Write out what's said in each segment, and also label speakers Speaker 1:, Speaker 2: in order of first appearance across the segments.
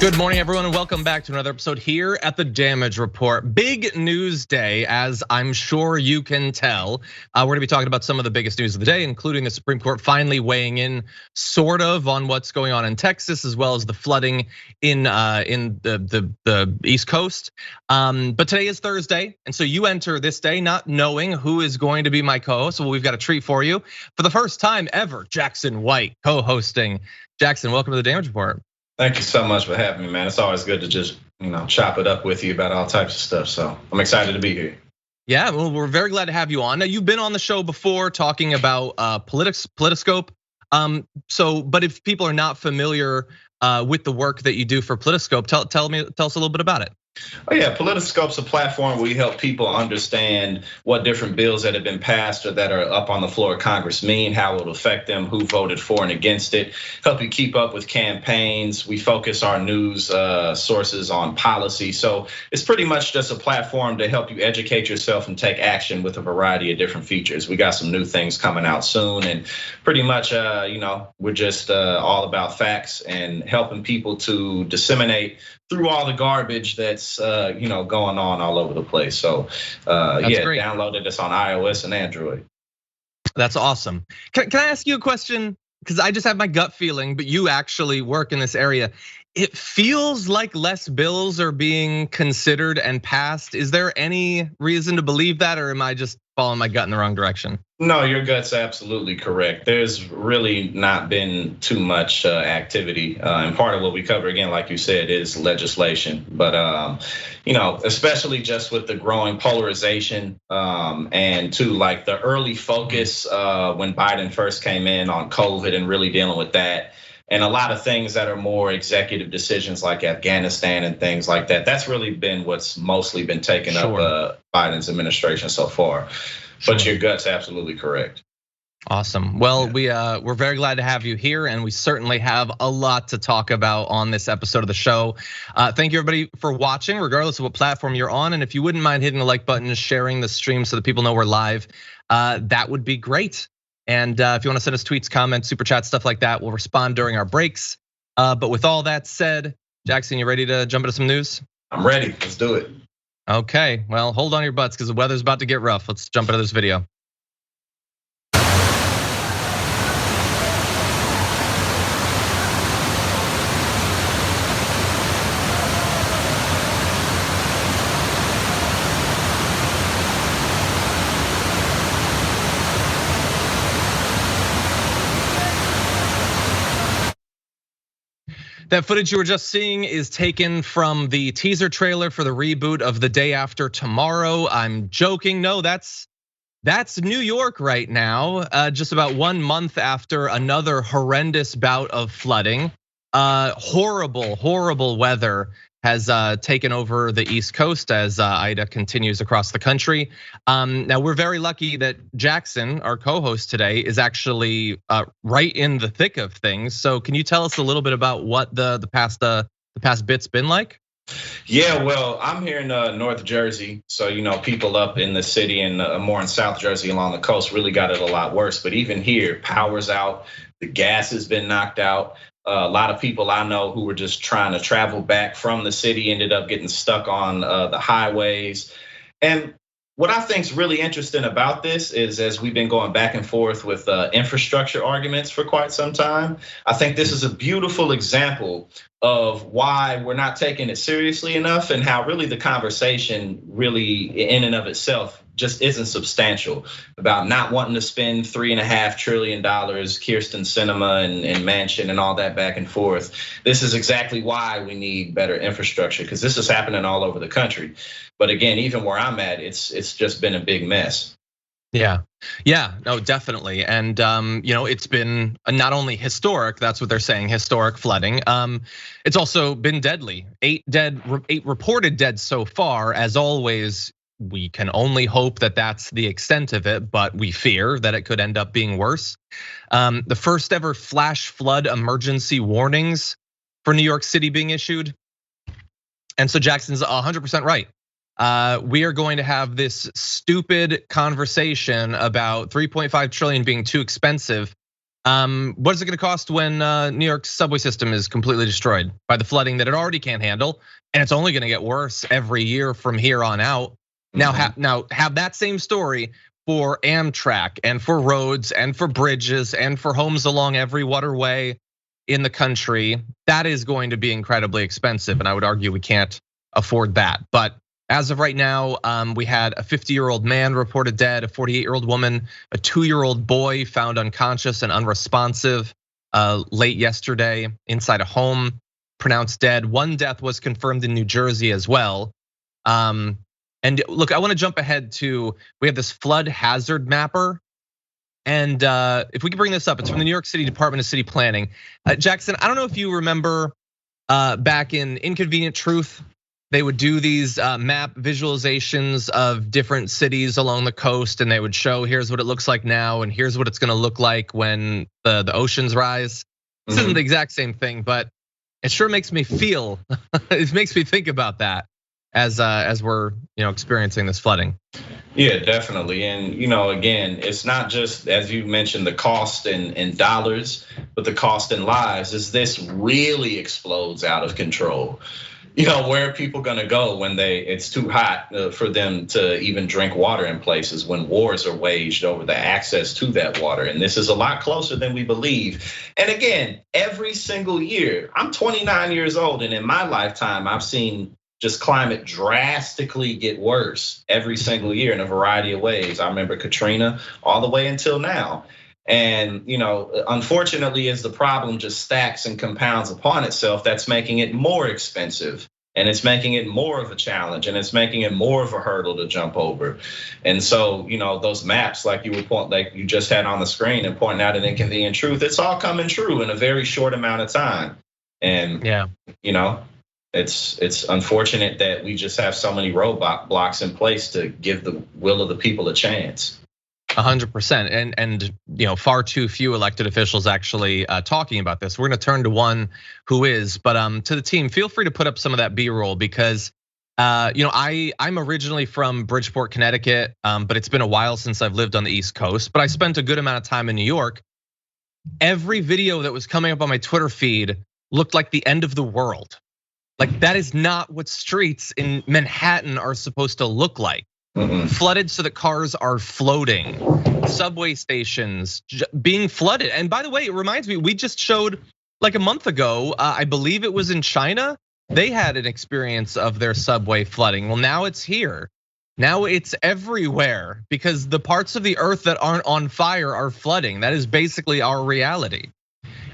Speaker 1: Good morning, everyone, and welcome back to another episode here at the Damage Report. Big news day, as I'm sure you can tell. We're gonna be talking about some of the biggest news of the day, including the Supreme Court finally weighing in sort of on what's going on in Texas, as well as the flooding in the East Coast. But today is Thursday, and so you enter this day not knowing who is going to be my co-host. Well, we've got a treat for you. For the first time ever, Jackson White co-hosting. Jackson, welcome to the Damage Report.
Speaker 2: Thank you so much for having me, man. It's always good to just, chop it up with you about all types of stuff. So I'm excited to be here.
Speaker 1: Yeah, well, we're very glad to have you on. Now, you've been on the show before talking about Politiscope. But if people are not familiar with the work that you do for Politiscope, tell us a little bit about it.
Speaker 2: Oh yeah, Politiscope's a platform where we help people understand what different bills that have been passed or that are up on the floor of Congress mean, how it will affect them, who voted for and against it, help you keep up with campaigns. We focus our news sources on policy. So it's pretty much just a platform to help you educate yourself and take action with a variety of different features. We got some new things coming out soon, and pretty much, we're just all about facts and helping people to disseminate through all the garbage that's going on all over the place. So great. Downloaded this on iOS and Android.
Speaker 1: That's awesome. Can I ask you a question? Because I just have my gut feeling, but you actually work in this area. It feels like less bills are being considered and passed. Is there any reason to believe that, or am I just following my gut in the wrong direction?
Speaker 2: No, your gut's absolutely correct. There's really not been too much activity, and part of what we cover, again, like you said, is legislation. But especially just with the growing polarization, and to like the early focus when Biden first came in on COVID and really dealing with that. And a lot of things that are more executive decisions like Afghanistan and things like that. That's really been what's mostly been taken up Biden's administration so far. But your gut's absolutely correct.
Speaker 1: Awesome. Well, we're very glad to have you here, and we certainly have a lot to talk about on this episode of the show. Thank you everybody for watching, regardless of what platform you're on. And if you wouldn't mind hitting the like button and sharing the stream so that people know we're live, that would be great. And if you want to send us tweets, comments, super chats, stuff like that, we'll respond during our breaks. But with all that said, Jackson, you ready to jump into some news?
Speaker 2: I'm ready. Let's do it.
Speaker 1: Okay, well, hold on your butts because the weather's about to get rough. Let's jump into this video. That footage you were just seeing is taken from the teaser trailer for the reboot of The Day After Tomorrow. I'm joking, no, that's New York right now, just about 1 month after another horrendous bout of flooding. Horrible weather has taken over the East Coast as Ida continues across the country. Now we're very lucky that Jackson, our co-host today, is actually right in the thick of things. So can you tell us a little bit about what the past bit's been like?
Speaker 2: Yeah, well, I'm here in North Jersey, so people up in the city and more in South Jersey along the coast really got it a lot worse. But even here, power's out, the gas has been knocked out. A lot of people I know who were just trying to travel back from the city ended up getting stuck on the highways. And what I think is really interesting about this is, as we've been going back and forth with infrastructure arguments for quite some time, I think this is a beautiful example of why we're not taking it seriously enough, and how really the conversation really in and of itself just isn't substantial about not wanting to spend $3.5 trillion, Kirsten Sinema and Manchin and all that back and forth. This is exactly why we need better infrastructure, because this is happening all over the country. But again, even where I'm at, it's just been a big mess.
Speaker 1: Yeah, no, definitely. And it's been not only historic, that's what they're saying, historic flooding. It's also been deadly. 8 reported dead so far. As always, we can only hope that that's the extent of it, but we fear that it could end up being worse. The first ever flash flood emergency warnings for New York City being issued. And so Jackson's 100% right. We are going to have this stupid conversation about 3.5 trillion being too expensive What is it going to cost when New York's subway system is completely destroyed by the flooding that it already can't handle, and it's only going to get worse every year from here on out? Now, have that same story for Amtrak and for roads and for bridges and for homes along every waterway in the country. That is going to be incredibly expensive, and I would argue we can't afford that. But as of right now, we had a 50-year-old man reported dead, a 48-year-old woman, a 2-year-old boy found unconscious and unresponsive late yesterday inside a home, pronounced dead. One death was confirmed in New Jersey as well. And look, I want to jump ahead to, we have this flood hazard mapper. And if we can bring this up, it's from the New York City Department of City Planning. Jackson, I don't know if you remember back in Inconvenient Truth, they would do these map visualizations of different cities along the coast, and they would show, here's what it looks like now, and here's what it's gonna look like when the oceans rise. This isn't the exact same thing, but it sure makes me feel, it makes me think about that as we're experiencing this flooding.
Speaker 2: Yeah, definitely. And again, it's not just, as you mentioned, the cost in dollars, but the cost in lives. As this really explodes out of control, where are people gonna go when it's too hot for them to even drink water in places, when wars are waged over the access to that water? And this is a lot closer than we believe. And again, every single year, I'm 29 years old, and in my lifetime, I've seen just climate drastically get worse every single year in a variety of ways. I remember Katrina all the way until now. And unfortunately, as the problem just stacks and compounds upon itself, that's making it more expensive, and it's making it more of a challenge, and it's making it more of a hurdle to jump over. And so, those maps, like you just had on the screen and pointing out an Inconvenient Truth, it's all coming true in a very short amount of time. And it's unfortunate that we just have so many roadblocks in place to give the will of the people a chance.
Speaker 1: 100%, and far too few elected officials actually talking about this. We're going to turn to one who is, but to the team, feel free to put up some of that B-roll, because I'm originally from Bridgeport, Connecticut, but it's been a while since I've lived on the East Coast. But I spent a good amount of time in New York. Every video that was coming up on my Twitter feed looked like the end of the world. Like, that is not what streets in Manhattan are supposed to look like. Flooded so that cars are floating, subway stations being flooded. And by the way, it reminds me, we just showed like a month ago, I believe it was in China, they had an experience of their subway flooding. Well, now it's here. Now it's everywhere, because the parts of the earth that aren't on fire are flooding. That is basically our reality.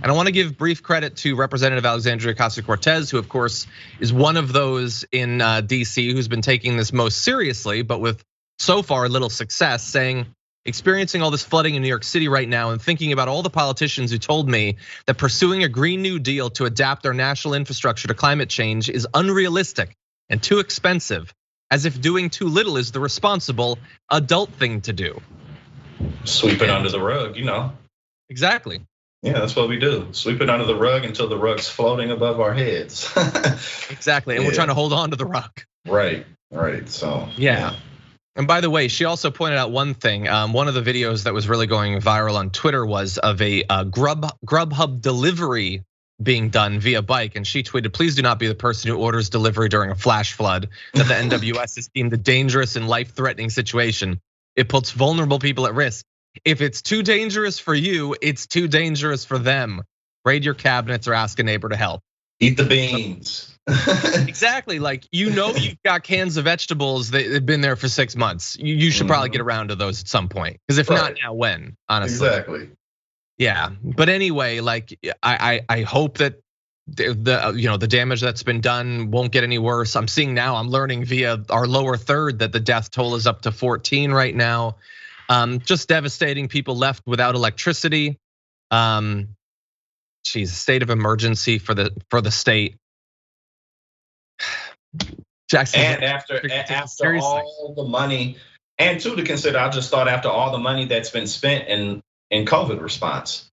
Speaker 1: And I want to give brief credit to Representative Alexandria Ocasio-Cortez, who of course is one of those in DC who's been taking this most seriously, but with so far little success, saying, experiencing all this flooding in New York City right now and thinking about all the politicians who told me that pursuing a Green New Deal to adapt our national infrastructure to climate change is unrealistic and too expensive, as if doing too little is the responsible adult thing to do.
Speaker 2: Sweep it under the rug,
Speaker 1: Exactly.
Speaker 2: Yeah, that's what we do. Sweep it under the rug until the rug's floating above our heads.
Speaker 1: Exactly, and we're trying to hold on to the rug.
Speaker 2: Right, so.
Speaker 1: Yeah. And by the way, she also pointed out one thing. One of the videos that was really going viral on Twitter was of a Grubhub delivery being done via bike. And she tweeted, please do not be the person who orders delivery during a flash flood that the NWS has deemed a dangerous and life-threatening situation. It puts vulnerable people at risk. If it's too dangerous for you, it's too dangerous for them. Raid your cabinets or ask a neighbor to help.
Speaker 2: Eat the beans.
Speaker 1: Exactly, like you've got cans of vegetables that have been there for 6 months. You should probably get around to those at some point, because if not now, when? Honestly,
Speaker 2: exactly.
Speaker 1: Yeah, but anyway, like I hope that the damage that's been done won't get any worse. I'm seeing now, I'm learning via our lower third that the death toll is up to 14 right now. Just devastating. People left without electricity. State of emergency for the state. Jackson,
Speaker 2: and after all the money, and to consider, I just thought after all the money that's been spent in COVID response,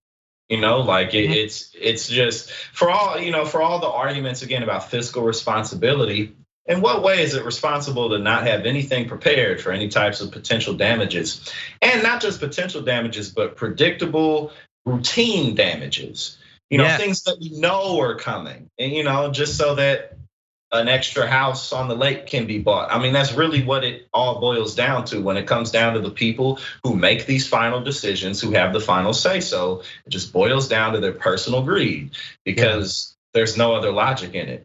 Speaker 2: it's just for all the arguments again about fiscal responsibility. In what way is it responsible to not have anything prepared for any types of potential damages? And not just potential damages, but predictable routine damages, things that we know are coming, and just so that an extra house on the lake can be bought. I mean, that's really what it all boils down to when it comes down to the people who make these final decisions, who have the final say so. It just boils down to their personal greed, because there's no other logic in it.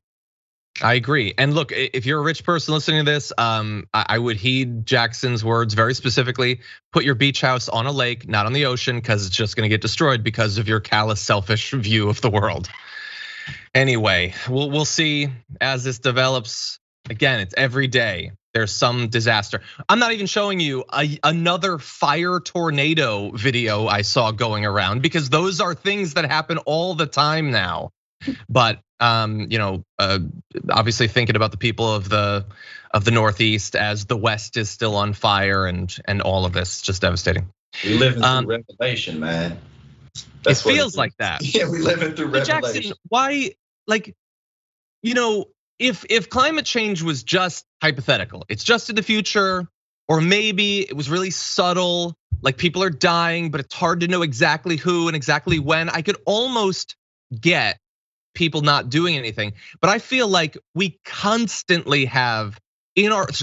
Speaker 1: I agree. And look, if you're a rich person listening to this, I would heed Jackson's words very specifically. Put your beach house on a lake, not on the ocean, because it's just gonna get destroyed because of your callous, selfish view of the world. Anyway, we'll see as this develops. Again, it's every day there's some disaster. I'm not even showing you another fire tornado video I saw going around, because those are things that happen all the time now. But obviously thinking about the people of the Northeast as the West is still on fire, and all of this, just devastating.
Speaker 2: We living through Revelation, man.
Speaker 1: It feels like that.
Speaker 2: Yeah, we living through Revelation.
Speaker 1: Jackson, why, if climate change was just hypothetical, it's just in the future, or maybe it was really subtle, like people are dying, but it's hard to know exactly who and exactly when, I could almost get people not doing anything. But I feel like we constantly have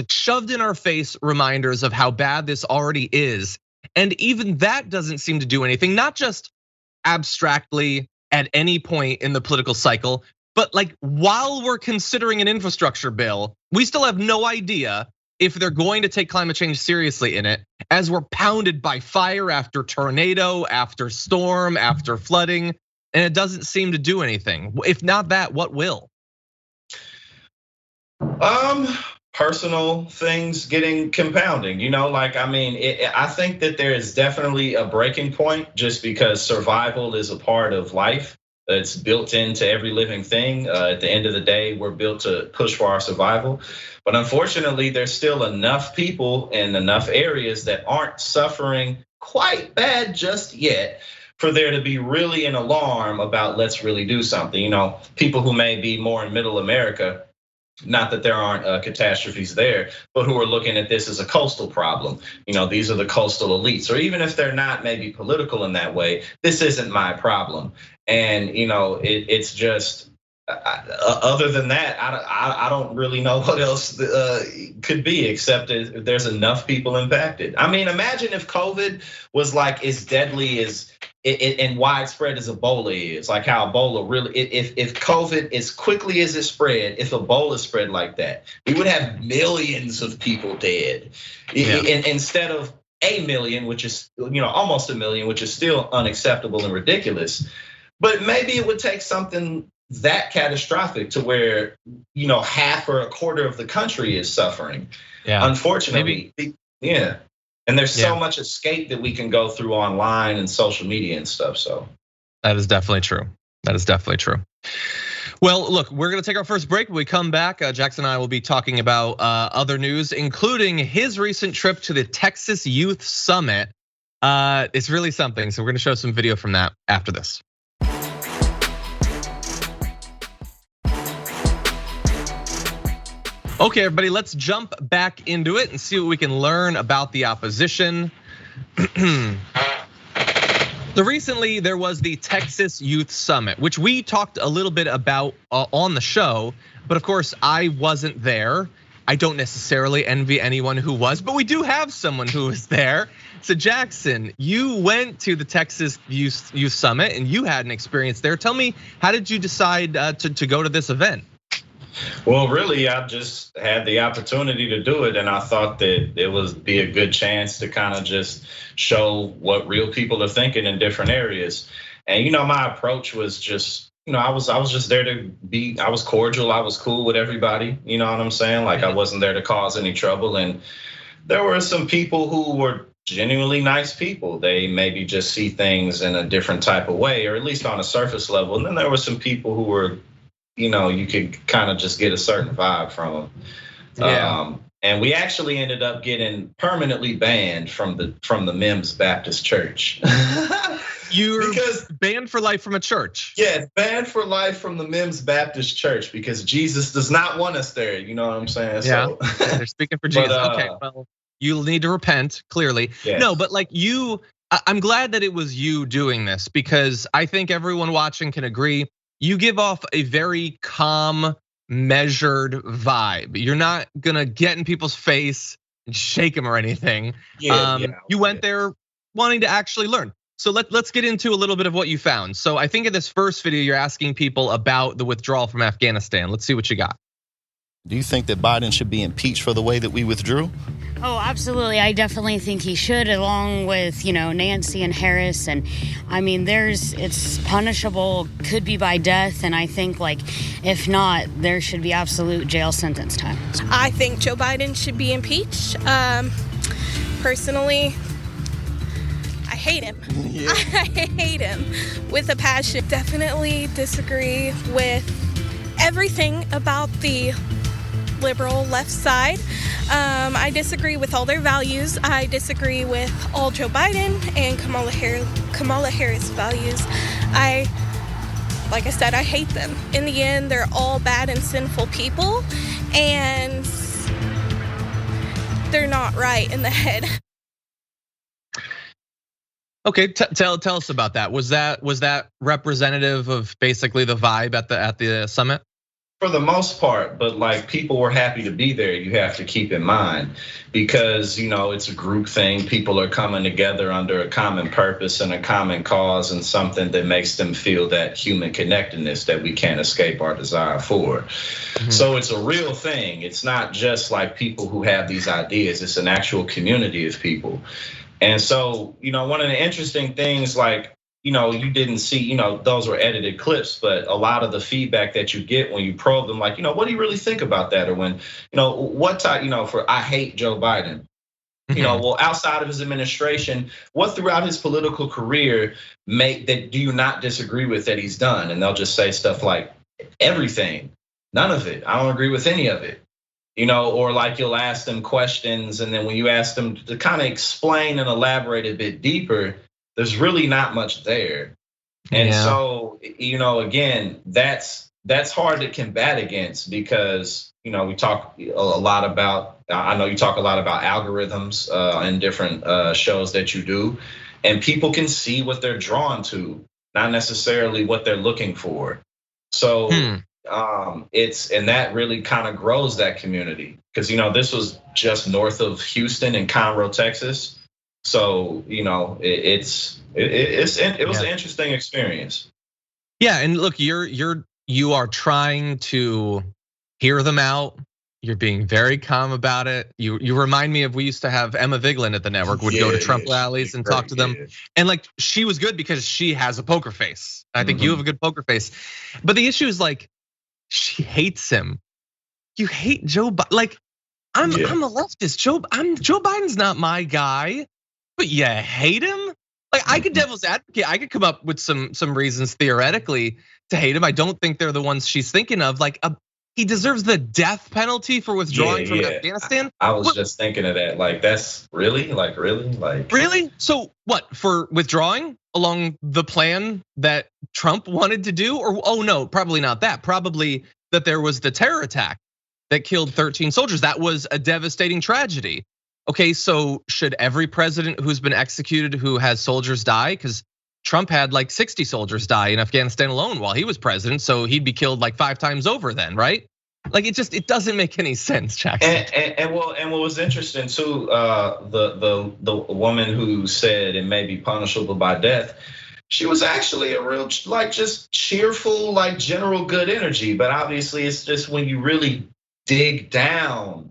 Speaker 1: shoved in our face reminders of how bad this already is. And even that doesn't seem to do anything, not just abstractly at any point in the political cycle, but like while we're considering an infrastructure bill, we still have no idea if they're going to take climate change seriously in it, as we're pounded by fire after tornado, after storm, after flooding, and it doesn't seem to do anything. If not that, what will?
Speaker 2: Personal things getting compounding, I think that there is definitely a breaking point, just because survival is a part of life. It's built into every living thing. At the end of the day, we're built to push for our survival. But unfortunately, there's still enough people in enough areas that aren't suffering quite bad just yet for there to be really an alarm about let's really do something. People who may be more in middle America, not that there aren't catastrophes there, but who are looking at this as a coastal problem. These are the coastal elites, or even if they're not maybe political in that way, this isn't my problem. And it's just, other than that, I don't really know what else could be, except there's enough people impacted. I mean, imagine if COVID was like as deadly as and widespread as Ebola is, like how Ebola really, if COVID as quickly as it spread, if Ebola spread like that, we would have millions of people dead. Yeah. Instead of a million, which is almost a million, which is still unacceptable and ridiculous. But maybe it would take something that catastrophic to where half or a quarter of the country is suffering. Yeah. Unfortunately, yeah. And there's so much escape that we can go through online and social media and stuff. So
Speaker 1: that is definitely true. That is definitely true. Well, look, we're gonna take our first break. When we come back, Jackson and I will be talking about other news, including his recent trip to the Texas Youth Summit. It's really something. So we're gonna show some video from that after this. Okay, everybody, let's jump back into it and see what we can learn about the opposition. So recently there was the Texas Youth Summit, which we talked a little bit about on the show, but of course I wasn't there. I don't necessarily envy anyone who was, but we do have someone who was there. So Jackson, you went to the Texas Youth Summit and you had an experience there. Tell me, how did you decide to go to this event?
Speaker 2: Well, really, I just had the opportunity to do it, and I thought that it would be a good chance to kind of just show what real people are thinking in different areas. And my approach was just, I was just there to be. I was cordial. I was cool with everybody. You know what I'm saying? Like I wasn't there to cause any trouble. And there were some people who were genuinely nice people. They maybe just see things in a different type of way, or at least on a surface level. And then there were some people who were, you could kind of just get a certain vibe from them. Yeah. And we actually ended up getting permanently banned from the Mims Baptist Church.
Speaker 1: You're banned for life from a church.
Speaker 2: Yeah, banned for life from the Mims Baptist Church because Jesus does not want us there. You know what I'm saying?
Speaker 1: Yeah, they're speaking for Jesus. Okay, well, you'll need to repent, clearly. Yes. No, but like you, I'm glad that it was you doing this, because I think everyone watching can agree. You give off a very calm, measured vibe. You're not gonna get in people's face and shake them or anything. You went there wanting to actually learn. So let's get into a little bit of what you found. So I think in this first video, you're asking people about the withdrawal from Afghanistan. Let's see what you got.
Speaker 3: Do you think that Biden should be impeached for the way that we withdrew?
Speaker 4: Oh, absolutely. I definitely think he should, along with, Nancy and Harris. And I mean, it's punishable, could be by death. And I think, if not, there should be absolute jail sentence time.
Speaker 5: I think Joe Biden should be impeached. Personally, I hate him. Yeah. I hate him with a passion. Definitely disagree with everything about the liberal left side. I disagree with all their values. I disagree with all Joe Biden and Kamala Harris values. Like I said, I hate them. In the end, they're all bad and sinful people, and they're not right in the head.
Speaker 1: Okay, tell us about that. Was that representative of basically the vibe at the summit?
Speaker 2: For the most part, but people were happy to be there. You have to keep in mind, because it's a group thing. People are coming together under a common purpose and a common cause, and something that makes them feel that human connectedness that we can't escape our desire for. Mm-hmm. So it's a real thing. It's not just people who have these ideas. It's an actual community of people. And so, one of the interesting things, you didn't see, those were edited clips, but a lot of the feedback that you get when you probe them, what do you really think about that? Or when, what type, I hate Joe Biden. Well, outside of his administration, what throughout his political career do you not disagree with that he's done? And they'll just say stuff like everything, none of it. I don't agree with any of it. Or you'll ask them questions, and then when you ask them to kind of explain and elaborate a bit deeper, there's really not much there. And so, again, that's hard to combat against, because, we talk a lot about, I know you talk a lot about algorithms in different shows that you do, and people can see what they're drawn to, not necessarily what they're looking for. So and that really kind of grows that community, because, this was just north of Houston in Conroe, Texas. So, it was an interesting experience.
Speaker 1: Yeah, and look, you are trying to hear them out. You're being very calm about it. You remind me of, we used to have Emma Vigeland at the network, would go to Trump rallies and talk to them. And she was good because she has a poker face. I think you have a good poker face. But the issue is she hates him. You hate Joe Biden. I'm a leftist. Joe Biden's not my guy. But you hate him? I could devil's advocate. I could come up with some reasons theoretically to hate him. I don't think they're the ones she's thinking of. He deserves the death penalty for withdrawing from Afghanistan.
Speaker 2: I was just thinking of that. That's really,
Speaker 1: really? So what, for withdrawing along the plan that Trump wanted to do? Or, oh no, probably not that. Probably that there was the terror attack that killed 13 soldiers. That was a devastating tragedy. Okay, so should every president who's been executed who has soldiers die? Because Trump had 60 soldiers die in Afghanistan alone while he was president, so he'd be killed 5 times over then, right? It doesn't make any sense, Jackson.
Speaker 2: And what was interesting too, the woman who said it may be punishable by death, she was actually a real just cheerful, general good energy. But obviously, it's just when you really dig down.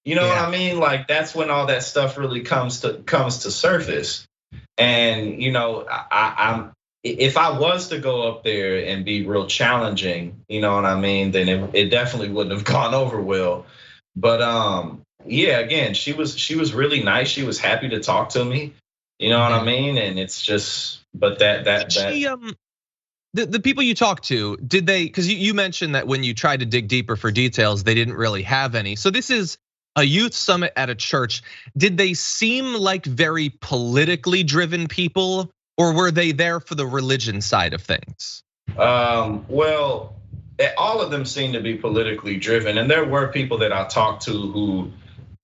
Speaker 2: You know what I mean? That's when all that stuff really comes to surface. And I'm if I was to go up there and be real challenging, you know what I mean, then it definitely wouldn't have gone over well. But again, she was really nice. She was happy to talk to me. You know what I mean? And it's just, but
Speaker 1: the people you talked to, did they? Because you mentioned that when you tried to dig deeper for details, they didn't really have any. So this is a youth summit at a church. Did they seem like very politically driven people, or were they there for the religion side of things?
Speaker 2: Well, all of them seem to be politically driven, and there were people that I talked to who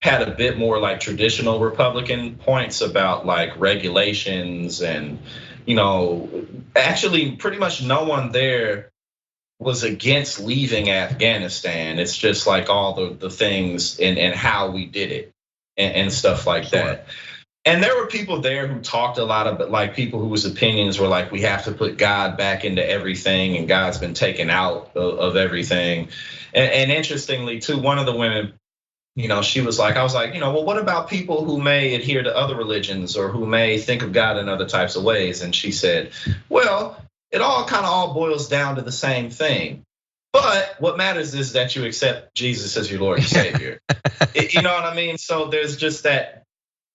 Speaker 2: had a bit more like traditional Republican points about like regulations and, actually pretty much no one there was against leaving Afghanistan. It's just like all the things and how we did it and stuff like that. And there were people there who talked a lot about like people whose opinions were like, we have to put God back into everything and God's been taken out of everything. And interestingly too, one of the women, she was like, I was like, well, what about people who may adhere to other religions or who may think of God in other types of ways? And she said, well, it all kind of all boils down to the same thing. But what matters is that you accept Jesus as your Lord and Savior. You know what I mean? So there's just that,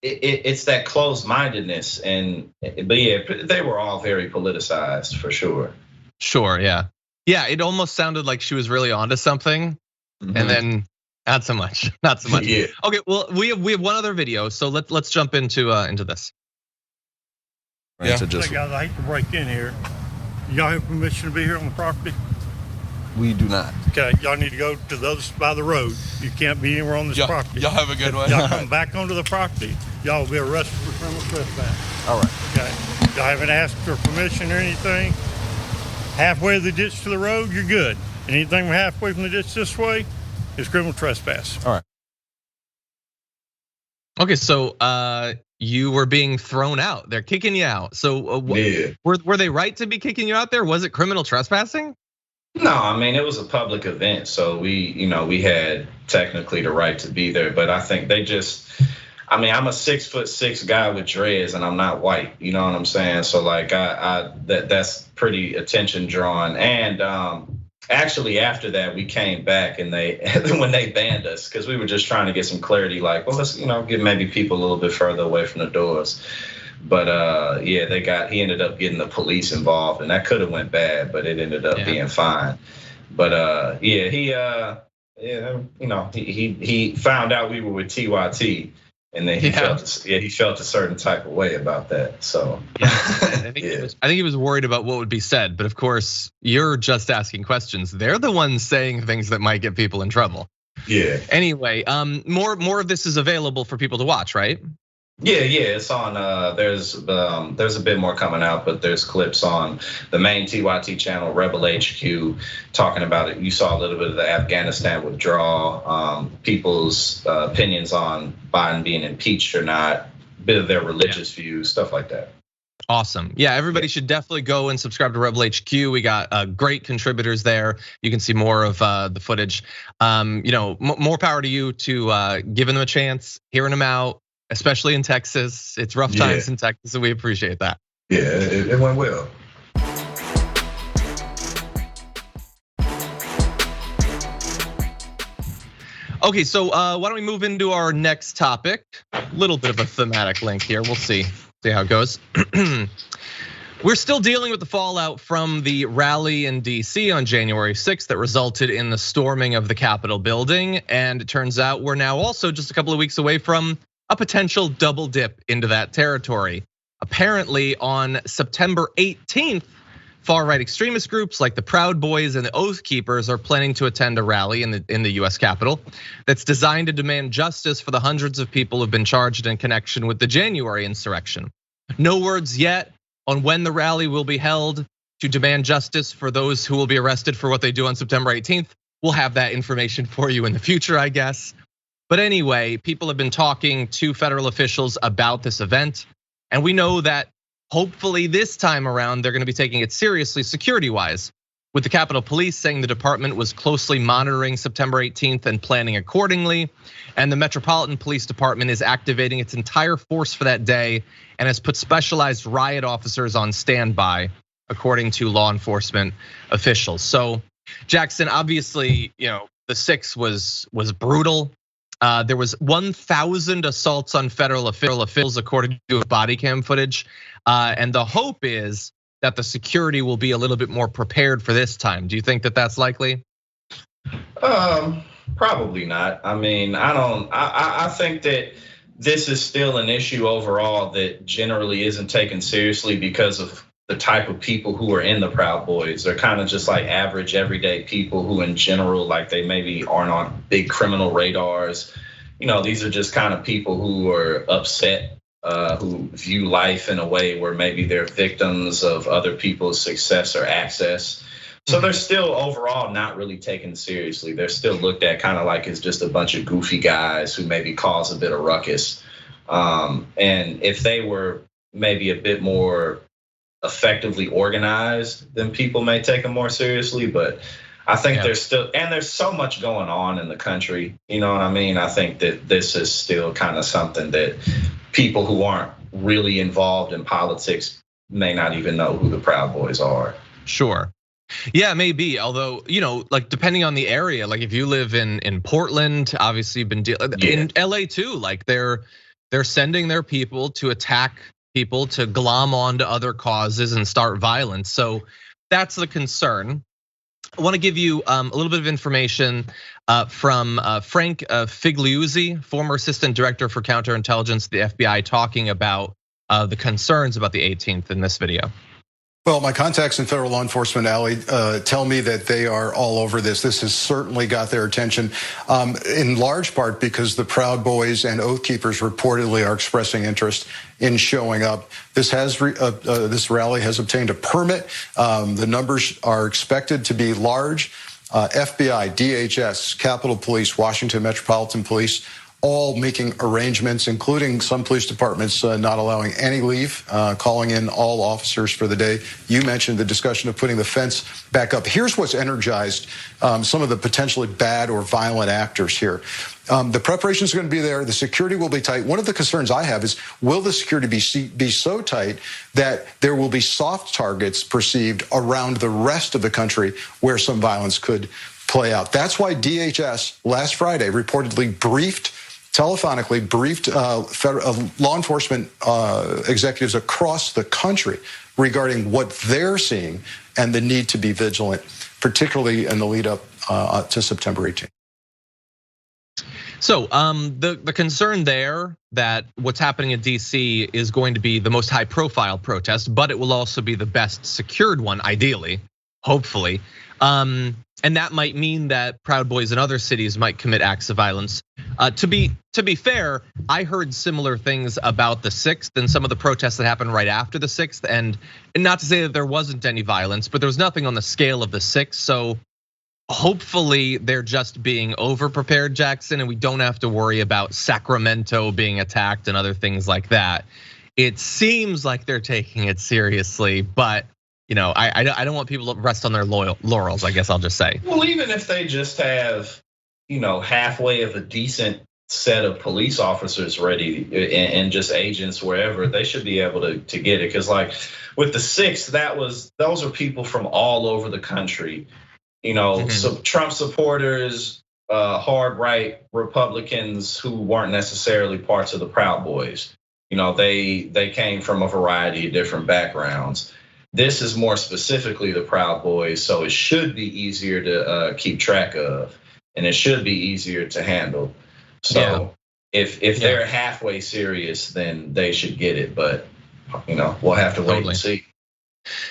Speaker 2: it's that closed-mindedness. But yeah, they were all very politicized for sure.
Speaker 1: Sure, yeah. Yeah, it almost sounded like she was really onto something. And then not so much. Yeah. Okay, well, we have one other video, so let's jump into this.
Speaker 6: Yeah. So guys, I hate to break in here. Y'all have permission to be here on the property?
Speaker 7: We do not.
Speaker 6: Okay, y'all need to go to the other side of the road. You can't be anywhere on this property.
Speaker 7: Y'all have a good one.
Speaker 6: Y'all come back onto the property, y'all will be arrested for criminal trespass.
Speaker 7: All right.
Speaker 6: Okay, y'all haven't asked for permission or anything. Halfway of the ditch to the road, you're good. Anything halfway from the ditch this way is criminal trespass.
Speaker 7: All right.
Speaker 1: Okay, so you were being thrown out. They're kicking you out. So were they right to be kicking you out there? Was it criminal trespassing?
Speaker 2: No, I mean, it was a public event, so we had technically the right to be there, but I think they just, I'm a 6'6" guy with dreads and I'm not white, you know what I'm saying? So like that's pretty attention drawn. And actually after that we came back and when they banned us, because we were just trying to get some clarity, like, well, let's get maybe people a little bit further away from the doors. But yeah, he ended up getting the police involved, and that could have went bad, but it ended up being fine. But yeah, he found out we were with TYT, and then he felt a certain type of way about that. So
Speaker 1: I think he was worried about what would be said, but of course you're just asking questions. They're the ones saying things that might get people in trouble.
Speaker 2: Yeah.
Speaker 1: Anyway, more of this is available for people to watch, right?
Speaker 2: Yeah, it's on. There's a bit more coming out, but there's clips on the main TYT channel, Rebel HQ, talking about it. You saw a little bit of the Afghanistan withdrawal, people's opinions on Biden being impeached or not, a bit of their religious views, stuff like that.
Speaker 1: Awesome. Yeah, everybody should definitely go and subscribe to Rebel HQ. We got great contributors there. You can see more of the footage. More power to you to giving them a chance, hearing them out. Especially in Texas, it's rough times in Texas, and we appreciate that.
Speaker 2: Yeah, it went well.
Speaker 1: Okay, so why don't we move into our next topic? A little bit of a thematic link here. We'll see how it goes. We're still dealing with the fallout from the rally in DC on January 6th that resulted in the storming of the Capitol building, and it turns out we're now also just a couple of weeks away from a potential double dip into that territory. Apparently on September 18th, far-right extremist groups like the Proud Boys and the Oath Keepers are planning to attend a rally in the US Capitol that's designed to demand justice for the hundreds of people who've been charged in connection with the January insurrection. No words yet on when the rally will be held to demand justice for those who will be arrested for what they do on September 18th. We'll have that information for you in the future, I guess. But anyway, people have been talking to federal officials about this event, and we know that hopefully this time around they're going to be taking it seriously security-wise, with the Capitol Police saying the department was closely monitoring September 18th and planning accordingly, and the Metropolitan Police Department is activating its entire force for that day and has put specialized riot officers on standby, according to law enforcement officials. So, Jackson, obviously, the 6th was brutal. There was 1,000 assaults on federal officials, according to body cam footage. And the hope is that the security will be a little bit more prepared for this time. Do you think that that's likely?
Speaker 2: Probably not. I mean, I think that this is still an issue overall that generally isn't taken seriously because of the type of people who are in the Proud Boys. They're kind of just like average, everyday people who in general, like they maybe aren't on big criminal radars. these are just kind of people who are upset, who view life in a way where maybe they're victims of other people's success or access. So they're still overall not really taken seriously. They're still looked at kind of like it's just a bunch of goofy guys who maybe cause a bit of ruckus. And if they were maybe a bit more effectively organized, then people may take them more seriously. But I think there's still, and there's so much going on in the country. You know what I mean? I think that this is still kind of something that people who aren't really involved in politics may not even know who the Proud Boys are.
Speaker 1: Sure. Yeah, maybe. Although, like depending on the area, like if you live in Portland, obviously you've been in LA too, like they're sending their people to attack people, to glom onto other causes and start violence. So that's the concern. I want to give you a little bit of information from Frank Figliuzzi, former assistant director for counterintelligence at the FBI, talking about the concerns about the 18th in this video.
Speaker 8: Well, my contacts in federal law enforcement, Ali, tell me that they are all over this. This has certainly got their attention, in large part because the Proud Boys and Oath Keepers reportedly are expressing interest in showing up. This rally has obtained a permit. The numbers are expected to be large. FBI, DHS, Capitol Police, Washington Metropolitan Police, all making arrangements, including some police departments not allowing any leave, calling in all officers for the day. You mentioned the discussion of putting the fence back up. Here's what's energized some of the potentially bad or violent actors here. The preparations are going to be there. The security will be tight. One of the concerns I have is, will the security be so tight that there will be soft targets perceived around the rest of the country where some violence could play out? That's why DHS last Friday reportedly telephonically briefed law enforcement executives across the country regarding what they're seeing and the need to be vigilant, particularly in the lead up to September 18th.
Speaker 1: So the concern there that what's happening in DC is going to be the most high profile protest, but it will also be the best secured one, ideally, hopefully. And that might mean that Proud Boys in other cities might commit acts of violence. To be fair, I heard similar things about the 6th and some of the protests that happened right after the 6th. And not to say that there wasn't any violence, but there was nothing on the scale of the 6th. So hopefully they're just being over-prepared, Jackson, and we don't have to worry about Sacramento being attacked and other things like that. It seems like they're taking it seriously, but I don't want people to rest on their laurels, I guess I'll just say.
Speaker 2: Well, even if they just have, halfway of a decent set of police officers ready and just agents wherever, they should be able to get it. Because like with the 6th, those are people from all over the country. So Trump supporters, hard right Republicans who weren't necessarily parts of the Proud Boys. They came from a variety of different backgrounds. This is more specifically the Proud Boys, so it should be easier to keep track of, and it should be easier to handle. So if they're halfway serious, then they should get it. But we'll have to wait and see.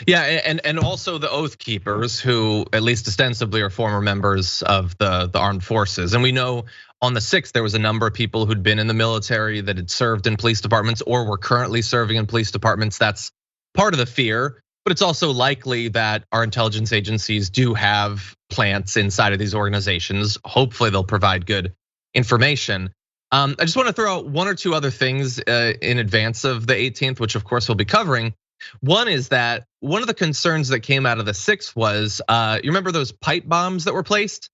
Speaker 1: Yeah, and also the Oath Keepers, who at least ostensibly are former members of the armed forces, and we know on the 6th there was a number of people who'd been in the military that had served in police departments or were currently serving in police departments. That's part of the fear. But it's also likely that our intelligence agencies do have plants inside of these organizations. Hopefully they'll provide good information. I just want to throw out one or two other things in advance of the 18th, which of course we'll be covering. One is that one of the concerns that came out of the 6th was, you remember those pipe bombs that were placed?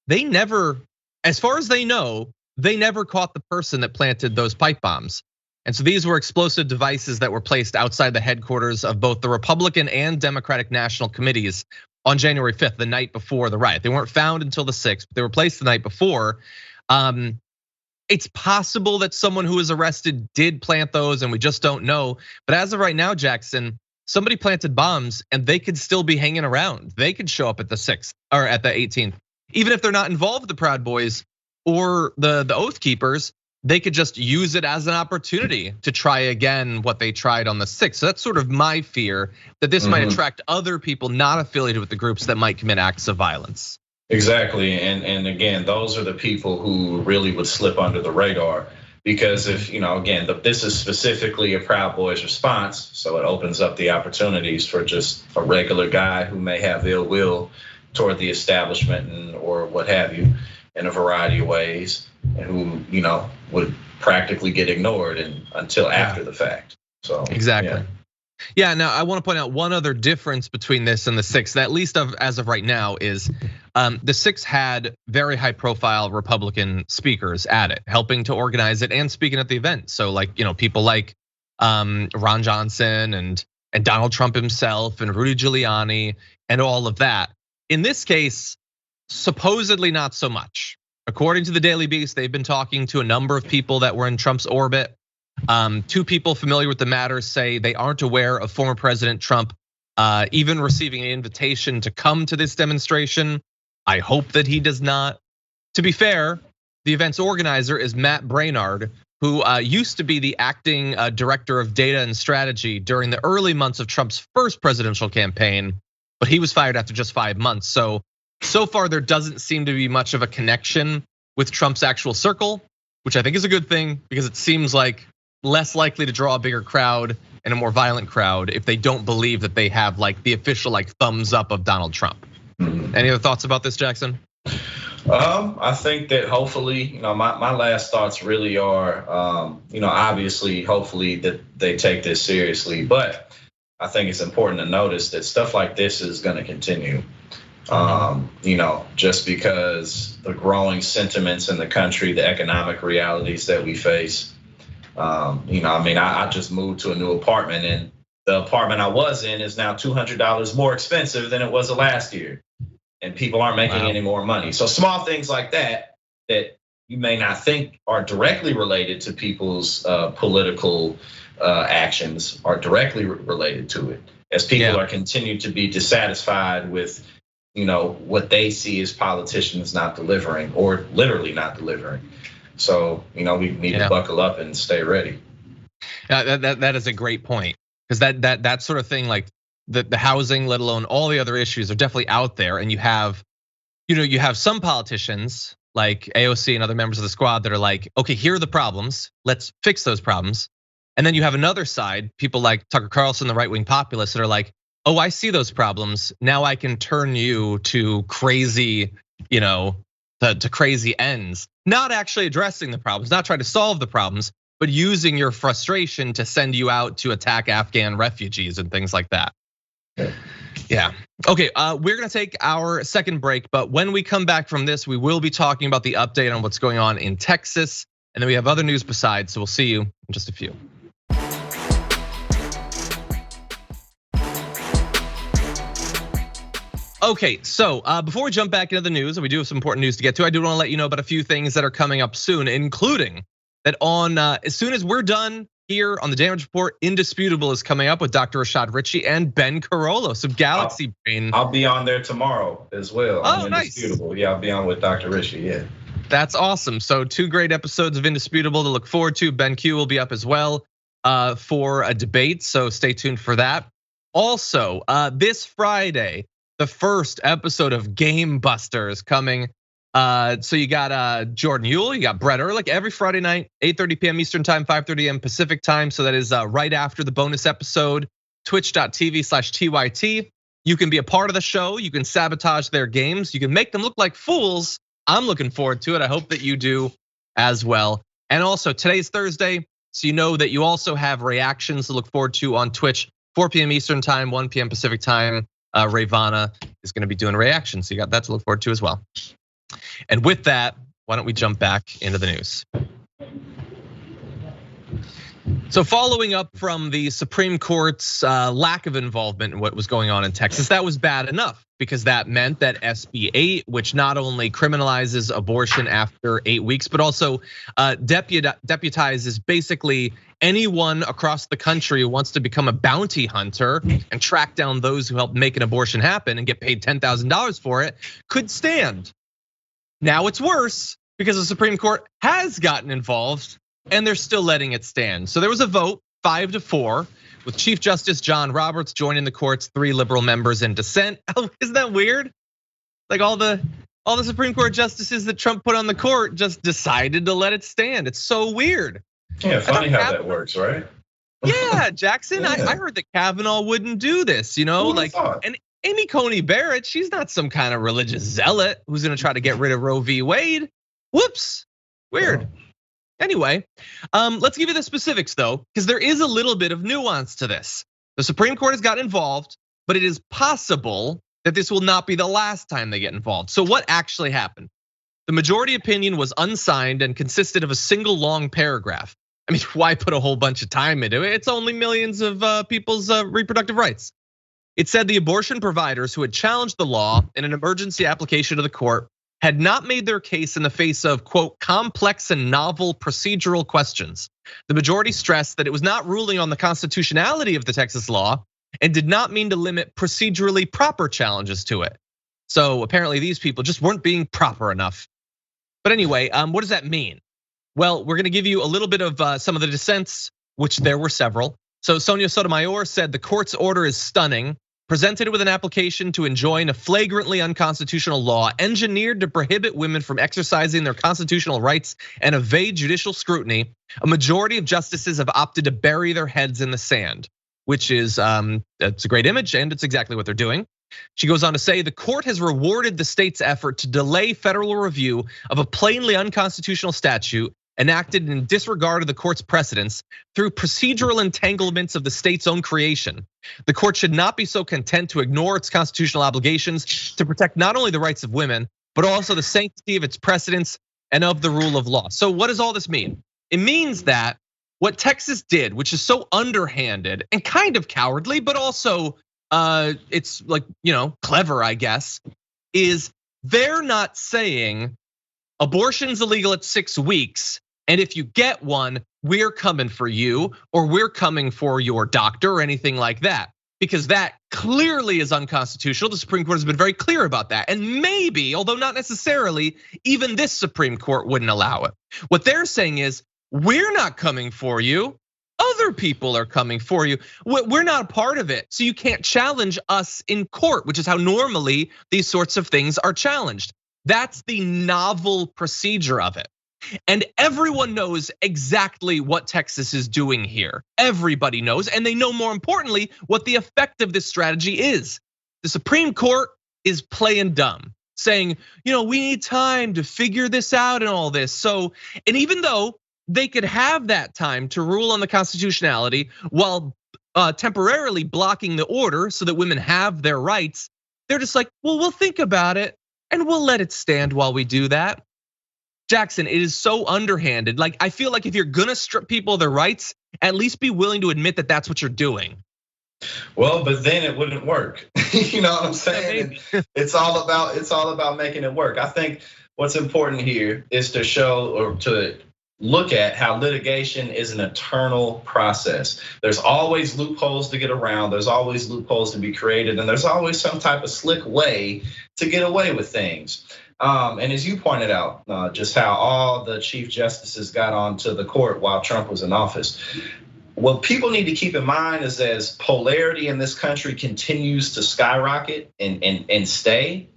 Speaker 1: They never, as far as they know, they never caught the person that planted those pipe bombs. And so these were explosive devices that were placed outside the headquarters of both the Republican and Democratic National Committees on January 5th, the night before the riot. They weren't found until the 6th, but they were placed the night before. It's possible that someone who was arrested did plant those and we just don't know. But as of right now, Jackson, somebody planted bombs and they could still be hanging around. They could show up at the 6th or at the 18th, even if they're not involved with the Proud Boys or the Oath Keepers. They could just use it as an opportunity to try again what they tried on the 6th. So that's sort of my fear, that this might attract other people not affiliated with the groups that might commit acts of violence.
Speaker 2: Exactly, and again, those are the people who really would slip under the radar. Because if, again, this is specifically a Proud Boys response, so it opens up the opportunities for just a regular guy who may have ill will toward the establishment or what have you in a variety of ways, and who, would practically get ignored until after the fact. So
Speaker 1: exactly. Yeah, now I want to point out one other difference between this and the 6th, at least as of right now, is the 6th had very high profile Republican speakers at it, helping to organize it and speaking at the event. So like, people like Ron Johnson and Donald Trump himself and Rudy Giuliani and all of that. In this case, supposedly not so much. According to the Daily Beast, they've been talking to a number of people that were in Trump's orbit. 2 people familiar with the matter say they aren't aware of former President Trump even receiving an invitation to come to this demonstration. I hope that he does not. To be fair, the event's organizer is Matt Brainard, who used to be the acting director of data and strategy during the early months of Trump's first presidential campaign, but he was fired after just 5 months. So far there doesn't seem to be much of a connection with Trump's actual circle, which I think is a good thing because it seems like less likely to draw a bigger crowd and a more violent crowd if they don't believe that they have like the official like thumbs up of Donald Trump. Any other thoughts about this, Jackson?
Speaker 2: I think that hopefully, my last thoughts really are, obviously, hopefully that they take this seriously, but I think it's important to notice that stuff like this is going to continue. Just because the growing sentiments in the country, the economic realities that we face. I just moved to a new apartment, and the apartment I was in is now $200 more expensive than it was last year, and people aren't making any more money. So small things like that you may not think are directly related to people's political actions are directly related to it, as people are continuing to be dissatisfied with what they see as politicians not delivering or literally not delivering. So, we need to buckle up and stay ready.
Speaker 1: That is a great point, because that sort of thing, like the housing, let alone all the other issues, are definitely out there. And you have some politicians like AOC and other members of the squad that are like, okay, here are the problems, let's fix those problems. And then you have another side, people like Tucker Carlson, the right-wing populists, that are like, oh, I see those problems, now I can turn you to crazy, to crazy ends, not actually addressing the problems, not trying to solve the problems, but using your frustration to send you out to attack Afghan refugees and things like that. Yeah. Okay, we're gonna take our second break, but when we come back from this, we will be talking about the update on what's going on in Texas, and then we have other news besides, so we'll see you in just a few. Okay, so before we jump back into the news, and we do have some important news to get to, I do want to let you know about a few things that are coming up soon, including that on as soon as we're done here on the Damage Report, Indisputable is coming up with Dr. Rashad Ritchie and Ben Carollo of Galaxy Brain.
Speaker 2: I'll be on there tomorrow as well.
Speaker 1: Oh, nice.
Speaker 2: Yeah, I'll be on with Dr. Ritchie. Yeah.
Speaker 1: That's awesome. So 2 great episodes of Indisputable to look forward to. Ben Q will be up as well for a debate, so stay tuned for that. Also, this Friday, the first episode of Game Busters coming. So you got Jordan Ewell, you got Brett Ehrlich every Friday night, 8:30 p.m. Eastern time, 5:30 a.m. Pacific time. So that is right after the bonus episode, twitch.tv/TYT. You can be a part of the show. You can sabotage their games. You can make them look like fools. I'm looking forward to it. I hope that you do as well. And also today's Thursday, so you know that you also have reactions to look forward to on Twitch, 4 p.m. Eastern time, 1 p.m. Pacific time. Ravana is going to be doing reactions, so you got that to look forward to as well. And with that, why don't we jump back into the news? So following up from the Supreme Court's lack of involvement in what was going on in Texas, that was bad enough, because that meant that SB 8, which not only criminalizes abortion after 8 weeks, but also deputizes basically anyone across the country who wants to become a bounty hunter and track down those who help make an abortion happen and get paid $10,000 for it, could stand. Now it's worse because the Supreme Court has gotten involved and they're still letting it stand. So there was a vote 5-4 with Chief Justice John Roberts joining the court's 3 liberal members in dissent. Oh, isn't that weird? Like all the all the Supreme Court justices that Trump put on the court just decided to let it stand. It's so weird.
Speaker 2: Yeah, funny how that works, right?
Speaker 1: Yeah, Jackson, yeah. I heard that Kavanaugh wouldn't do this, and Amy Coney Barrett, she's not some kind of religious zealot who's gonna try to get rid of Roe v. Wade. Whoops, weird. Oh. Anyway, let's give you the specifics though, because there is a little bit of nuance to this. The Supreme Court has got involved, but it is possible that this will not be the last time they get involved. So what actually happened? The majority opinion was unsigned and consisted of a single long paragraph. I mean, why put a whole bunch of time into it? It's only millions of people's reproductive rights. It said the abortion providers who had challenged the law in an emergency application to the court had not made their case in the face of, quote, complex and novel procedural questions. The majority stressed that it was not ruling on the constitutionality of the Texas law and did not mean to limit procedurally proper challenges to it. So apparently these people just weren't being proper enough. But anyway, what does that mean? Well, we're gonna give you a little bit of some of the dissents, which there were several. So Sonia Sotomayor said the court's order is stunning, presented with an application to enjoin a flagrantly unconstitutional law engineered to prohibit women from exercising their constitutional rights and evade judicial scrutiny. A majority of justices have opted to bury their heads in the sand, which is, it's a great image and it's exactly what they're doing. She goes on to say the court has rewarded the state's effort to delay federal review of a plainly unconstitutional statute enacted in disregard of the court's precedents through procedural entanglements of the state's own creation. The court should not be so content to ignore its constitutional obligations to protect not only the rights of women, but also the sanctity of its precedents and of the rule of law. So what does all this mean? It means that what Texas did, which is so underhanded and kind of cowardly, but also it's like, clever, I guess, is they're not saying abortion's illegal at 6 weeks, and if you get one, we're coming for you, or we're coming for your doctor, or anything like that, because that clearly is unconstitutional. The Supreme Court has been very clear about that, and maybe, although not necessarily, even this Supreme Court wouldn't allow it. What they're saying is, we're not coming for you. Other people are coming for you. We're not a part of it, so you can't challenge us in court, which is how normally these sorts of things are challenged. That's the novel procedure of it. And everyone knows exactly what Texas is doing here. Everybody knows, and they know more importantly what the effect of this strategy is. The Supreme Court is playing dumb, saying, we need time to figure this out and all this. So, and even though they could have that time to rule on the constitutionality while temporarily blocking the order so that women have their rights, they're just like, well, we'll think about it and we'll let it stand while we do that. Jackson, it is so underhanded. Like, I feel like if you're gonna strip people of their rights, at least be willing to admit that that's what you're doing.
Speaker 2: Well, but then it wouldn't work. You know what I'm saying? It's all about making it work. I think what's important here is to show or to look at how litigation is an eternal process. There's always loopholes to get around. There's always loopholes to be created, and there's always some type of slick way to get away with things. And as you pointed out, just how all the chief justices got onto the court while Trump was in office. What people need to keep in mind is as polarity in this country continues to skyrocket and stay,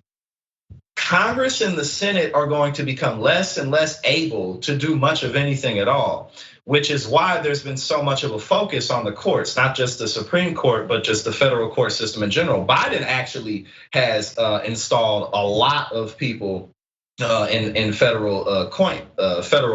Speaker 2: Congress and the Senate are going to become less and less able to do much of anything at all, which is why there's been so much of a focus on the courts, not just the Supreme Court, but just the federal court system in general. Biden actually has installed a lot of people in federal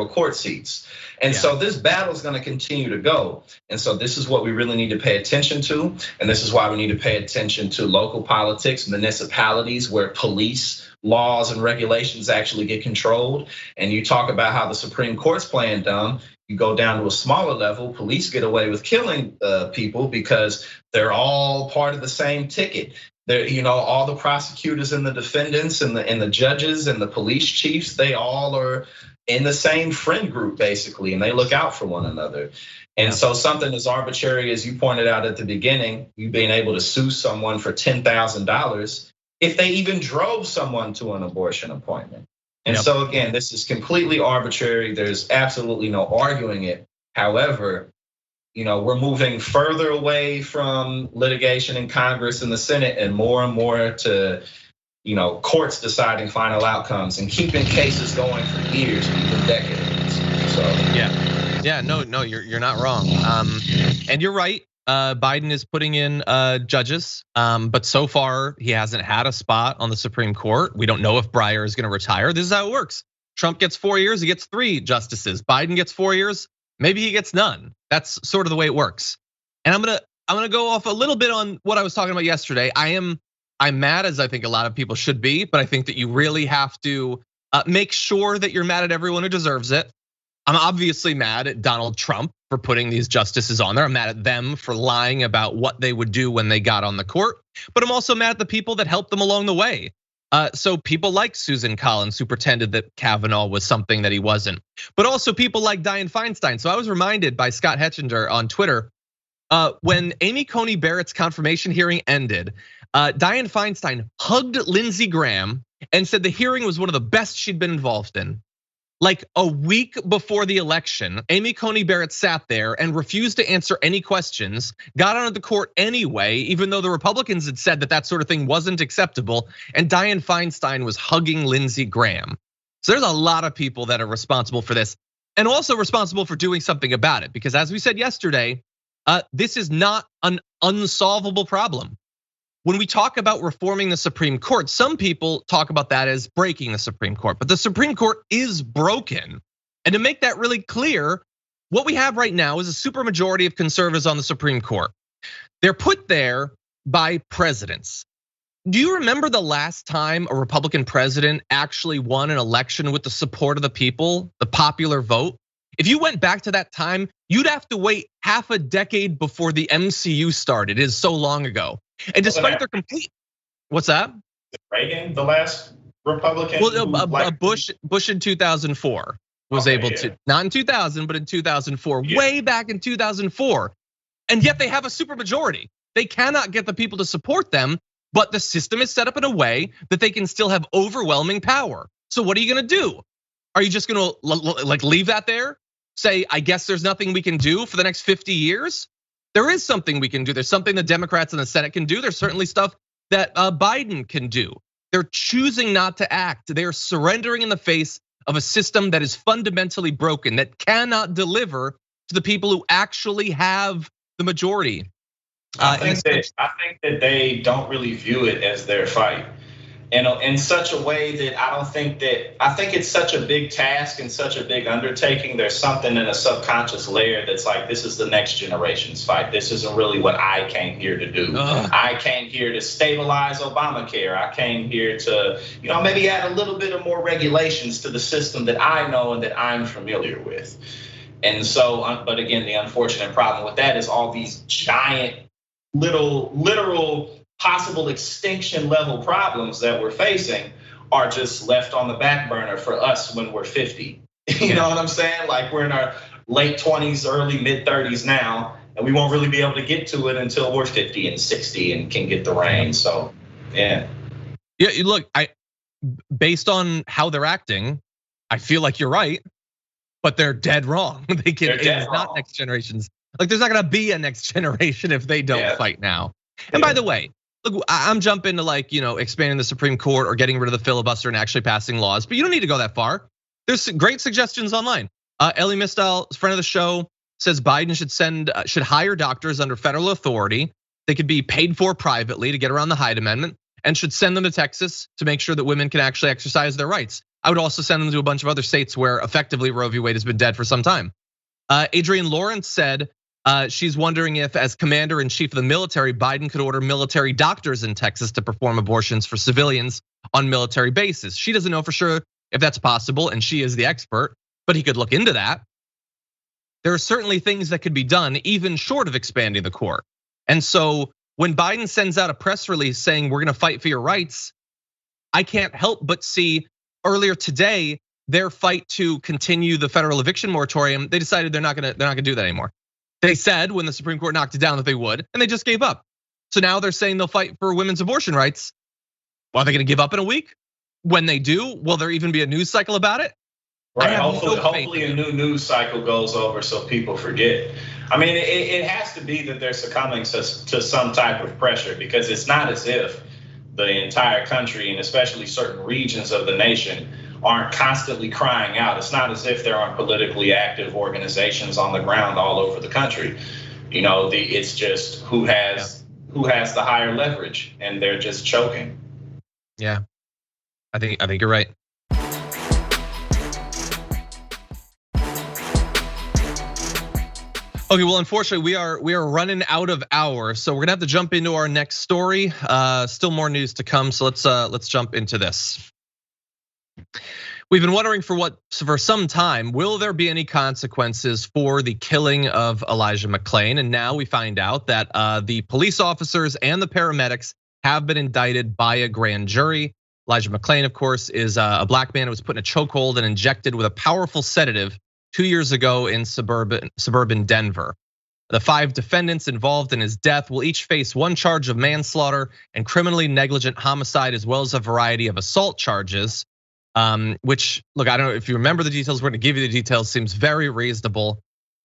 Speaker 2: court seats. And so this battle is going to continue to go. And so this is what we really need to pay attention to. And this is why we need to pay attention to local politics, municipalities where police laws and regulations actually get controlled. And you talk about how the Supreme Court's playing dumb. You go down to a smaller level, police get away with killing people because they're all part of the same ticket. They're, all the prosecutors and the defendants and the judges and the police chiefs, they all are in the same friend group basically, and they look out for one another. And so something as arbitrary as you pointed out at the beginning, you being able to sue someone for $10,000 if they even drove someone to an abortion appointment. And so again, this is completely arbitrary. There's absolutely no arguing it. However, we're moving further away from litigation in Congress and the Senate and more to courts deciding final outcomes and keeping cases going for years, even decades. So
Speaker 1: no, you're not wrong. And you're right. Biden is putting in judges, but so far he hasn't had a spot on the Supreme Court. We don't know if Breyer is going to retire. This is how it works. Trump gets 4 years, he gets 3 justices. Biden gets 4 years, maybe he gets none. That's sort of the way it works. And I'm gonna go off a little bit on what I was talking about yesterday. I'm mad, as I think a lot of people should be, but I think that you really have to make sure that you're mad at everyone who deserves it. I'm obviously mad at Donald Trump for putting these justices on there. I'm mad at them for lying about what they would do when they got on the court, but I'm also mad at the people that helped them along the way. So people like Susan Collins, who pretended that Kavanaugh was something that he wasn't, but also people like Dianne Feinstein. So I was reminded by Scott Hetchinger on Twitter, when Amy Coney Barrett's confirmation hearing ended, Dianne Feinstein hugged Lindsey Graham and said the hearing was one of the best she'd been involved in. Like a week before the election, Amy Coney Barrett sat there and refused to answer any questions, got onto the court anyway, even though the Republicans had said that sort of thing wasn't acceptable, and Dianne Feinstein was hugging Lindsey Graham. So there's a lot of people that are responsible for this, and also responsible for doing something about it, because as we said yesterday, this is not an unsolvable problem. When we talk about reforming the Supreme Court, some people talk about that as breaking the Supreme Court, but the Supreme Court is broken. And to make that really clear, what we have right now is a supermajority of conservatives on the Supreme Court. They're put there by presidents. Do you remember the last time a Republican president actually won an election with the support of the people, the popular vote? If you went back to that time, you'd have to wait half a decade before the MCU started. It is so long ago. And despite their complete, what's that?
Speaker 2: Reagan, the last Republican.
Speaker 1: Well, Bush in 2004 was able to, not in 2000, but in 2004, way back in 2004. And yet they have a supermajority. They cannot get the people to support them, but the system is set up in a way that they can still have overwhelming power. So what are you gonna do? Are you just gonna like leave that there? Say, I guess there's nothing we can do for the next 50 years? There is something we can do. There's something the Democrats in the Senate can do. There's certainly stuff that Biden can do. They're choosing not to act. They're surrendering in the face of a system that is fundamentally broken, that cannot deliver to the people who actually have the majority.
Speaker 2: I think that they don't really view it as their fight. And in such a way that I think it's such a big task and such a big undertaking. There's something in a subconscious layer that's like, this is the next generation's fight. This isn't really what I came here to do. I came here to stabilize Obamacare. I came here to, maybe add a little bit of more regulations to the system that I know and that I'm familiar with. And so, but again, the unfortunate problem with that is all these giant, literal possible extinction level problems that we're facing are just left on the back burner for us when we're 50. You know what I'm saying? Like we're in our late 20s, early mid 30s now, and we won't really be able to get to it until we're 50 and 60 and can get the reins. So, yeah.
Speaker 1: Yeah, look, based on how they're acting, I feel like you're right, but they're dead wrong. It's not next generations. Like there's not gonna be a next generation if they don't fight now. And by the way, look, I'm jumping to expanding the Supreme Court or getting rid of the filibuster and actually passing laws, but you don't need to go that far. There's great suggestions online. Ellie Mistel, friend of the show, says Biden should hire doctors under federal authority. They could be paid for privately to get around the Hyde Amendment, and should send them to Texas to make sure that women can actually exercise their rights. I would also send them to a bunch of other states where effectively Roe v. Wade has been dead for some time. Adrienne Lawrence said, she's wondering if, as commander in chief of the military, Biden could order military doctors in Texas to perform abortions for civilians on military bases. She doesn't know for sure if that's possible, and she is the expert, but he could look into that. There are certainly things that could be done, even short of expanding the court. And so when Biden sends out a press release saying we're gonna fight for your rights, I can't help but see earlier today their fight to continue the federal eviction moratorium. They decided they're not gonna do that anymore. They said when the Supreme Court knocked it down that they would, and they just gave up. So now they're saying they'll fight for women's abortion rights. Well, are they gonna give up in a week? When they do, will there even be a news cycle about it?
Speaker 2: Right, hopefully a new news cycle goes over so people forget. I mean, it has to be that they're succumbing to some type of pressure, because it's not as if the entire country, and especially certain regions of the nation, aren't constantly crying out. It's not as if there aren't politically active organizations on the ground all over the country. It's just who has the higher leverage, and they're just choking.
Speaker 1: Yeah, I think you're right. Okay, well, unfortunately, we are running out of hours, so we're gonna have to jump into our next story. Still more news to come, so let's jump into this. We've been wondering for some time, will there be any consequences for the killing of Elijah McClain? And now we find out that the police officers and the paramedics have been indicted by a grand jury. Elijah McClain, of course, is a black man who was put in a chokehold and injected with a powerful sedative 2 years ago in suburban Denver. The 5 defendants involved in his death will each face 1 charge of manslaughter and criminally negligent homicide, as well as a variety of assault charges. Which, look, I don't know if you remember the details. We're gonna give you the details. Seems very reasonable.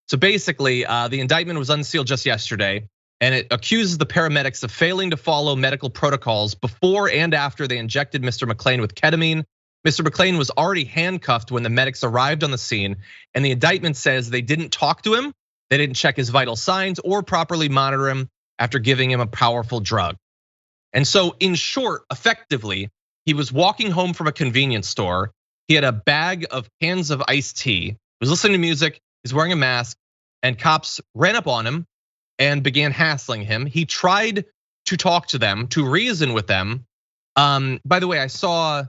Speaker 1: So basically, the indictment was unsealed just yesterday, and it accuses the paramedics of failing to follow medical protocols before and after they injected Mr. McClain with ketamine. Mr. McClain was already handcuffed when the medics arrived on the scene, and the indictment says they didn't talk to him, they didn't check his vital signs or properly monitor him after giving him a powerful drug. And so, in short, effectively, he was walking home from a convenience store. He had a bag of cans of iced tea, was listening to music, he's wearing a mask, and cops ran up on him and began hassling him. He tried to talk to them, to reason with them. By the way, I saw,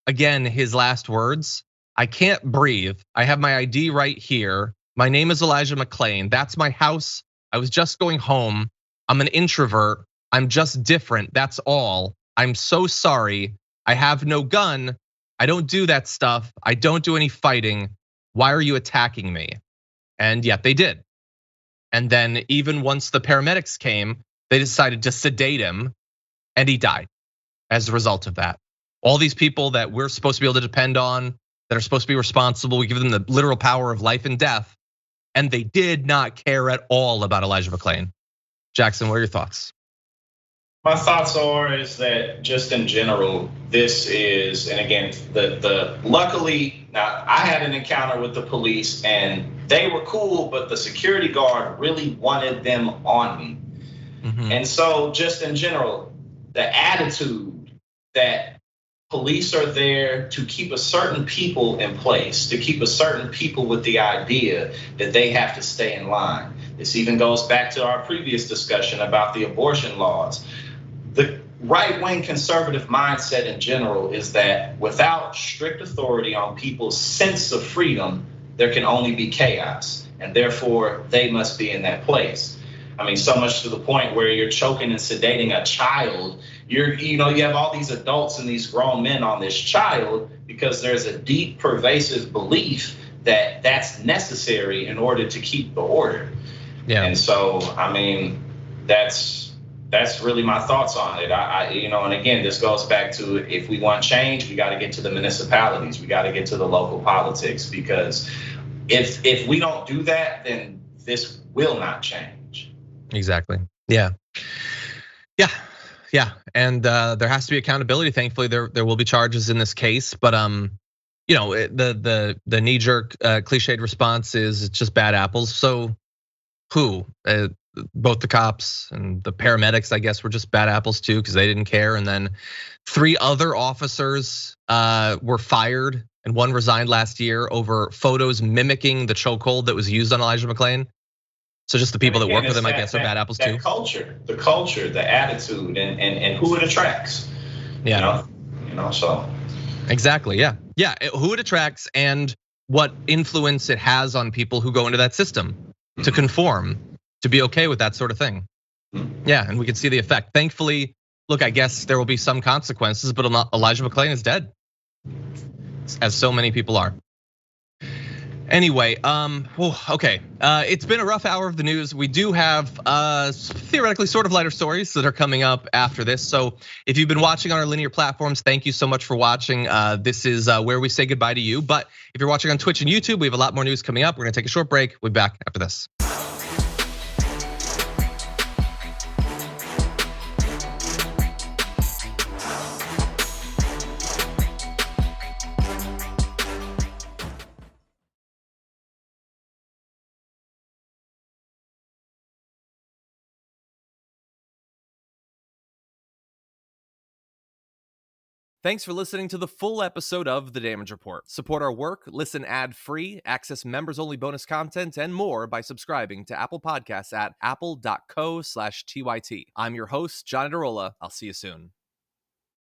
Speaker 1: again, his last words: "I can't breathe. I have my ID right here. My name is Elijah McClain. That's my house. I was just going home. I'm an introvert. I'm just different. That's all. I'm so sorry. I have no gun. I don't do that stuff. I don't do any fighting. Why are you attacking me?" And yet they did. And then even once the paramedics came, they decided to sedate him, and he died as a result of that. All these people that we're supposed to be able to depend on, that are supposed to be responsible, we give them the literal power of life and death, and they did not care at all about Elijah McClain. Jackson, what are your thoughts?
Speaker 2: My thoughts is that just in general, this is, and again, luckily, now I had an encounter with the police and they were cool, but the security guard really wanted them on me. And so just in general, the attitude that police are there to keep a certain people in place, to keep a certain people with the idea that they have to stay in line. This even goes back to our previous discussion about the abortion laws. The right-wing conservative mindset in general is that without strict authority on people's sense of freedom, there can only be chaos, and therefore they must be in that place. I mean, so much to the point where you're choking and sedating a child. You have all these adults and these grown men on this child because there's a deep, pervasive belief that that's necessary in order to keep the order. Yeah. And so, I mean, that's really my thoughts on it. And again, this goes back to, if we want change, we got to get to the municipalities, we got to get to the local politics, because if we don't do that, then this will not change.
Speaker 1: Exactly. Yeah. And there has to be accountability. Thankfully, there will be charges in this case, but the knee-jerk cliched response is it's just bad apples. So who? Both the cops and the paramedics, I guess, were just bad apples too, because they didn't care. And then 3 other officers were fired, and 1 resigned last year over photos mimicking the chokehold that was used on Elijah McClain. So just the people that work with him, I guess, are bad apples too.
Speaker 2: The culture, the attitude, and who it attracts.
Speaker 1: Yeah.
Speaker 2: So.
Speaker 1: Exactly. Yeah. Who it attracts and what influence it has on people who go into that system to conform, to be okay with that sort of thing. Yeah, and we can see the effect. Thankfully, look, I guess there will be some consequences, but Elijah McClain is dead, as so many people are. Anyway, okay. It's been a rough hour of the news. We do have theoretically sort of lighter stories that are coming up after this. So if you've been watching on our linear platforms, thank you so much for watching. This is where we say goodbye to you. But if you're watching on Twitch and YouTube, we have a lot more news coming up. We're gonna take a short break. We'll be back after this. Thanks for listening to the full episode of The Damage Report. Support our work, listen ad-free, access members-only bonus content, and more by subscribing to Apple Podcasts at apple.co/TYT. I'm your host, John Adarola. I'll see you soon.